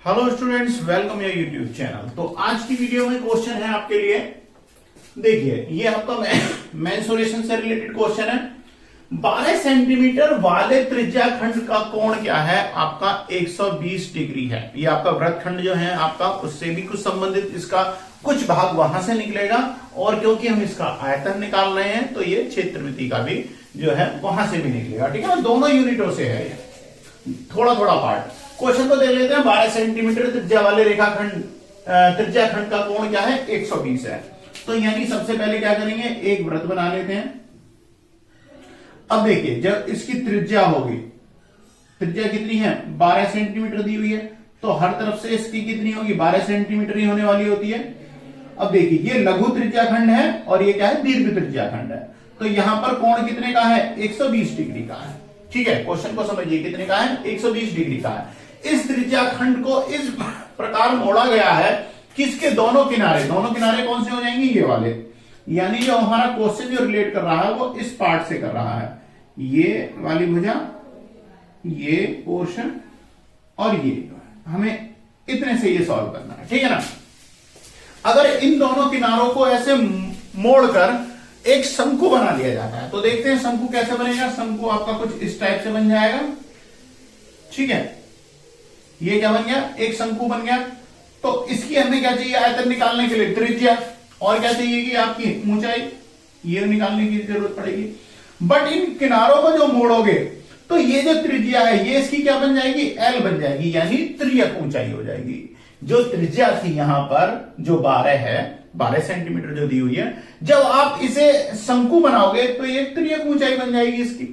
Hello students, welcome your YouTube channel. तो आज की वीडियो में क्वेश्चन है आपके लिए। देखिए, ये आपका मेंसुरेशन से रिलेटेड क्वेश्चन है। 12 सेंटीमीटर वाले त्रिज्या खंड का कोण क्या है? आपका 120 डिग्री है। ये आपका वृत्तखंड जो है आपका, उससे भी कुछ संबंधित इसका कुछ भाग वहां से निकलेगा, और क्योंकि हम इसका आयतन निकाल रहे हैं तो ये क्षेत्रमिति का भी जो है वहां से भी निकलेगा। ठीक है ना, दोनों यूनिटों से है ये, थोड़ा थोड़ा पार्ट। क्वेश्चन को देख लेते हैं। 12 सेंटीमीटर त्रिज्या वाले रेखाखंड त्रिज्या खंड का कोण क्या है? 120 है। तो यानी सबसे पहले क्या करेंगे, एक वृत्त बना लेते हैं। अब देखिए, जब इसकी त्रिज्या होगी, त्रिज्या कितनी है? 12 सेंटीमीटर दी हुई है, तो हर तरफ से इसकी कितनी होगी? 12 सेंटीमीटर ही होने वाली होती है। अब देखिए, ये लघु त्रिज्या खंड है और ये क्या है? दीर्घ त्रिज्या खंड है। तो यहां पर कोण कितने का है? 120 डिग्री का है। ठीक है, क्वेश्चन को समझिए, कितने का है? 120 डिग्री का है। इस त्रिज्या खंड को इस प्रकार मोड़ा गया है, किसके दोनों किनारे? दोनों किनारे कौन से हो जाएंगे? ये वाले। यानी जो हमारा क्वेश्चन जो रिलेट कर रहा है वो इस पार्ट से कर रहा है। ये वाली भुजा, ये पोर्शन और ये, हमें इतने से ये सॉल्व करना है। ठीक है ना। अगर इन दोनों किनारों को ऐसे मोड़कर एक शंकु बना दिया जाता है, तो देखते हैं शंकु कैसे बनेगा। शंकु आपका कुछ इस टाइप से बन जाएगा। ठीक है, ये क्या बन गया? एक शंकु बन गया। तो इसकी हमें क्या चाहिए आयतन निकालने के लिए? त्रिज्या। और क्या चाहिए कि आपकी ऊंचाई, ये निकालने की जरूरत पड़ेगी। बट इन किनारों को जो मोड़ोगे तो ये जो त्रिज्या है ये इसकी क्या बन जाएगी? एल बन जाएगी, यानी त्रियक ऊंचाई हो जाएगी। जो त्रिज्या थी यहां पर जो 12 है, 12 सेंटीमीटर जो दी हुई है, जब आप इसे शंकु बनाओगे तो ये त्रियक ऊंचाई बन जाएगी इसकी।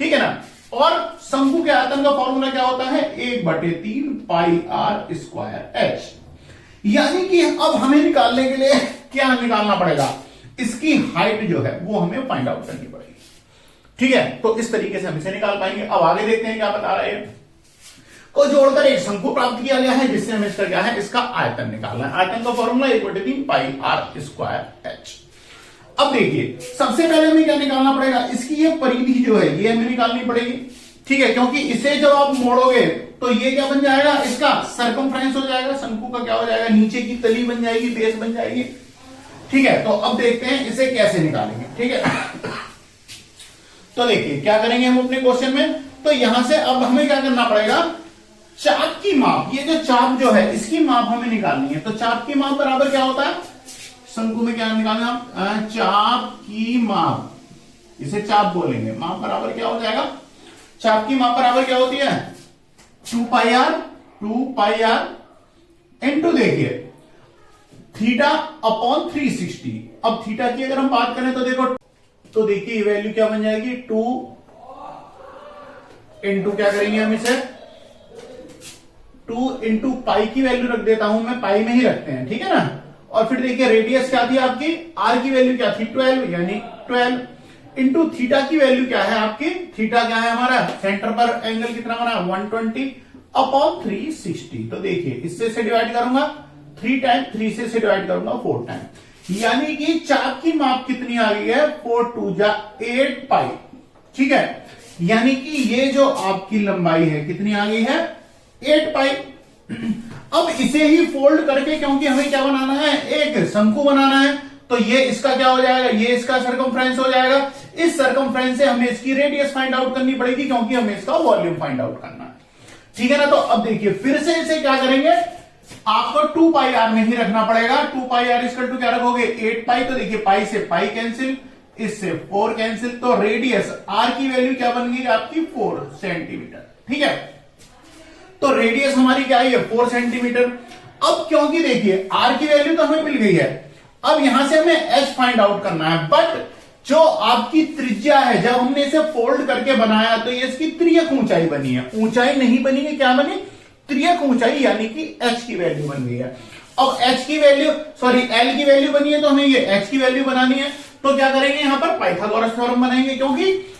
ठीक है ना। और शंकु के आयतन का फॉर्मूला क्या होता है? 1/3 पाई आर स्क्वायर एच। यानी कि अब हमें निकालने के लिए क्या निकालना पड़ेगा? इसकी हाइट जो है वो हमें फाइंड आउट करनी पड़ेगी। ठीक है, तो इस तरीके से हम इसे निकाल पाएंगे। अब आगे देखते हैं क्या बता रहा है। को जोड़कर एक शंकु प्राप्त किया गया है, जिससे हमें इसका क्या है? इसका आयतन निकालना है। आयतन का formula 1/3 pi R square H. अब देखिए, सबसे पहले हमें क्या निकालना पड़ेगा? इसकी ये परिधि जो है ये हमें निकालनी पड़ेगी। ठीक है, क्योंकि इसे जब आप मोड़ोगे तो ये क्या बन जाएगा? इसका सरकमफ्रेंस हो जाएगा। शंकु का क्या हो जाएगा? नीचे की तली बन जाएगी, बेस बन जाएगी। ठीक है, तो अब देखते हैं इसे कैसे निकालेंगे। ठीक है, तो देखिए क्या करेंगे हम अपने क्वेश्चन में। तो यहां से अब हमें क्या करना पड़ेगा? चाप की माप, ये जो चाप जो है इसकी माप हमें निकालनी है। तो चाप की माप बराबर क्या होता है? शंकु में क्या निकालना? चाप की माप, इसे चाप बोलेंगे। माप बराबर क्या हो जाएगा? चाप की माप बराबर क्या होती है? 2 पाई आर इंटू, देखिए, थीटा अपॉन 360। अब थीटा की अगर हम बात करें तो देखो, तो देखिए वैल्यू क्या बन जाएगी? 2 इंटू क्या करेंगे हम इसे? 2 इंटू पाई की वैल्यू रख देता हूं मैं, पाई में ही रखते हैं। ठीक है ना। और फिर देखिए रेडियस क्या थी आपकी? आर की वैल्यू क्या थी? 12, यानी 12 इंटू थीटा की वैल्यू क्या है आपकी? थीटा क्या है हमारा? सेंटर पर एंगल कितना बना? 120 अपॉन 360। तो देखिए इससे से डिवाइड करूंगा 3 टाइम, 3 से डिवाइड करूंगा 4 टाइम। यानी कि चाप की माप कितनी आ गई है? 4 2 जा 8 पाई। ठीक है, यानी कि ये जो आपकी लंबाई है कितनी आ गई है? 8 पाई। अब इसे ही फोल्ड करके, क्योंकि हमें क्या बनाना है? एक शंकु बनाना है, तो ये इसका क्या हो जाएगा? ये इसका सरकमफ्रेंस हो जाएगा। इस सरकमफ्रेंस से हमें इसकी रेडियस फाइंड आउट करनी पड़ेगी, क्योंकि हमें इसका वॉल्यूम फाइंड आउट करना है। ठीक है ना। तो अब देखिए फिर से इसे क्या करेंगे? आपको 2 पाई आर में ही रखना पड़ेगा। 2 पाई आर इक्वल टू क्या रखोगे? 8 पाई। तो देखिए पाई से पाई कैंसिल, इससे 4 कैंसिल, तो रेडियस आर की वैल्यू क्या बन गई आपकी? 4 सेंटीमीटर। ठीक है, तो रेडियस हमारी क्या है? 4 सेंटीमीटर। अब क्योंकि देखिए आर की वैल्यू तो हमें मिल गई है, अब यहां से हमें एच फाइंड आउट करना है। बट जो आपकी त्रिज्या है, जब हमने इसे फोल्ड करके बनाया तो ये इसकी त्रियक ऊंचाई बनी है। ऊंचाई नहीं बनी है, क्या बनी? त्रियक ऊंचाई, यानी कि एच की वैल्यू बन गई है। अब एच की वैल्यू, सॉरी एल की वैल्यू बनी है, तो हमें ये एच की वैल्यू बनानी है। तो क्या करेंगे? यहां पर पाइथागोरस थ्योरम बनाएंगे, क्योंकि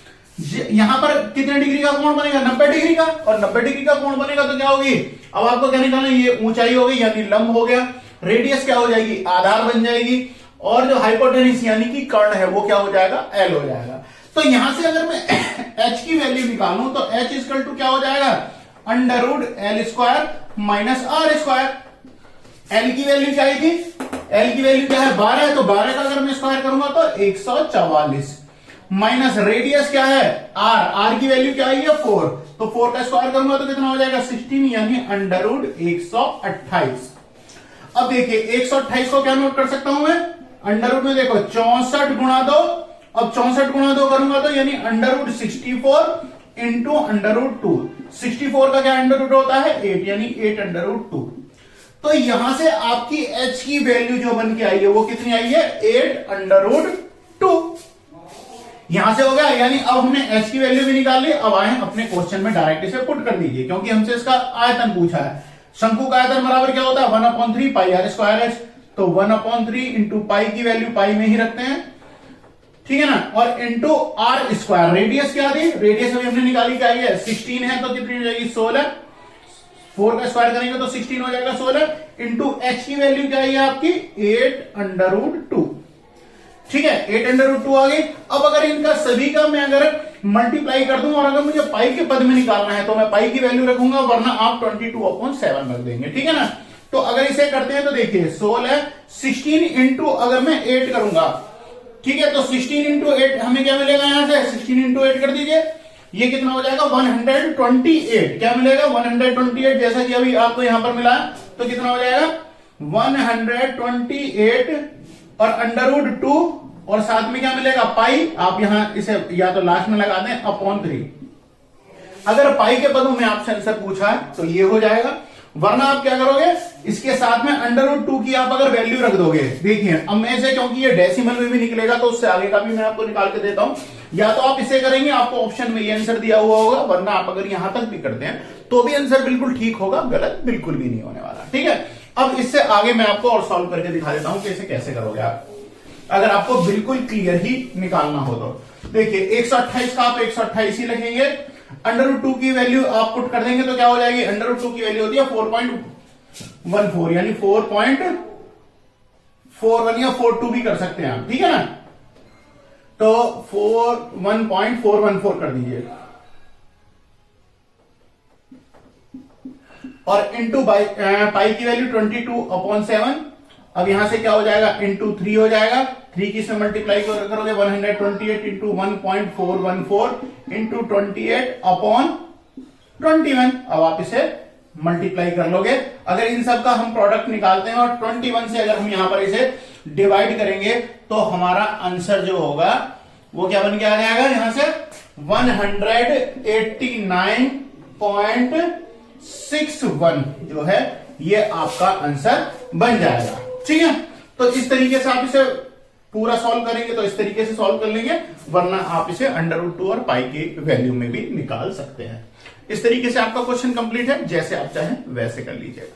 यहां पर कितने डिग्री का कोण बनेगा? 90 डिग्री का। और 90 डिग्री का कोण बनेगा तो क्या होगी? अब आपको क्या निकालना है? ये ऊंचाई हो गई, यानी लंब हो गया। रेडियस क्या हो जाएगी? आधार बन जाएगी। और जो हाइपोटेन्यूस यानी कि कर्ण है वो क्या हो जाएगा? एल हो जाएगा। तो यहां से अगर मैं एच की वैल्यू निकालूं तो एच इक्वल टू क्या हो जाएगा? √L² minus R²। L की वैल्यू क्या थी? L की वैल्यू क्या है? 12 है, तो 12 का अगर मैं स्क्वायर करूंगा तो 144 माइनस रेडियस क्या है? R की वैल्यू क्या है? 4, तो 4 का स्क्वायर करूंगा तो कितना हो जाएगा? 16 यानी √128। अब देखिए 128 को क्या नोट कर सकता हूं मैं? अंडर रूट में देखो 64 गुणा 2, अब 64 गुणा 2 करूंगा तो यानी √64 इंटू √2। 64 का क्या अंडर रूट होता है? 8, यानी 8√2। तो यहां से आपकी h की वैल्यू जो बन के आई है वो कितनी आई है? 8√2। यहां से हो गया, यानी अब हमने h की वैल्यू भी निकाल ली। अब आए अपने क्वेश्चन में डायरेक्ट इसे पुट कर दीजिए, क्योंकि हमसे इसका आयतन पूछा है। शंकु का आयतन बराबर क्या होता है? 1/3 पाई r²h। तो 1/3 इंटू पाई की वैल्यू पाई में ही रखते हैं, ठीक है ना, और इंटू R²। रेडियस क्या थी? रेडियस अभी हमने निकाली, क्या है? 16 है, तो कितनी हो जाएगी? 16। 4 का स्क्वायर करेंगे तो 16 हो जाएगा 16 इंटू h की वैल्यू क्या है आपकी? 8√2। ठीक है, 8√2 आ गई। अब अगर इनका सभी का मैं अगर मल्टीप्लाई कर दूं और अगर मुझे पाई के पद में निकालना है तो मैं पाई की वैल्यू रखूंगा, वरना आप 22/7 रख देंगे, ठीक है ना। तो अगर इसे करते हैं तो देखिए 16 इंटू अगर मैं 8 करूंगा, ठीक है, तो 16 इंटू 8 हमें क्या मिलेगा? यहां से 16 इंटू 8 कर दीजिए, ये कितना हो जाएगा? 128। क्या मिलेगा? 128, जैसा कि अभी आपको यहां पर मिला, तो कितना हो जाएगा? 128 और √2 और साथ में क्या मिलेगा? पाई। आप यहां इसे या तो लास्ट में लगा दें /3। अगर पाई के पदों में आपसे आंसर पूछा है तो ये हो जाएगा, वरना आप क्या करोगे? इसके साथ में √2 की आप अगर वैल्यू रख दोगे, देखिए अब मैं इसे, क्योंकि ये डेसिमल में भी निकलेगा तो उससे आगे का भी मैं आपको निकाल के देता हूं। या तो आप इसे करेंगे, आपको ऑप्शन में ये आंसर दिया हुआ होगा, वरना आप अगर यहां तक भी करते हैं तो भी आंसर बिल्कुल ठीक होगा, गलत बिल्कुल भी नहीं होने वाला, ठीक है। अब इससे आगे मैं आपको और सॉल्व करके दिखा देता हूं कि इसे कैसे करोगे आप, अगर आपको बिल्कुल क्लियर ही निकालना हो तो। देखिए 128 का आप 128 ही लिखेंगे, √2 की वैल्यू आप पुट कर देंगे तो क्या हो जाएगी? √2 की वैल्यू होती है 4.14, यानी 4.41 या 42 भी कर सकते हैं आप, ठीक है ना। तो 1.414 कर दीजिए और इंटू पाई की वैल्यू 22/7। अब यहां से क्या हो जाएगा? इंटू 3 हो जाएगा, 3 की से मल्टीप्लाई करोगे 128 इंटू 1.414 इंटू 28/21। अब आप इसे मल्टीप्लाई कर लोगे। अगर इन सब का हम प्रोडक्ट निकालते हैं और 21 से अगर हम यहां पर इसे डिवाइड करेंगे तो हमारा आंसर जो होगा वो क्या बन के आ जाएगा? यहां से 189.61 जो है ये आपका आंसर बन जाएगा, ठीक है। तो इस तरीके से आप इसे पूरा सॉल्व करेंगे तो इस तरीके से सॉल्व कर लेंगे, वरना आप इसे √2 और पाई की वैल्यू में भी निकाल सकते हैं। इस तरीके से आपका क्वेश्चन कंप्लीट है, जैसे आप चाहें वैसे कर लीजिएगा।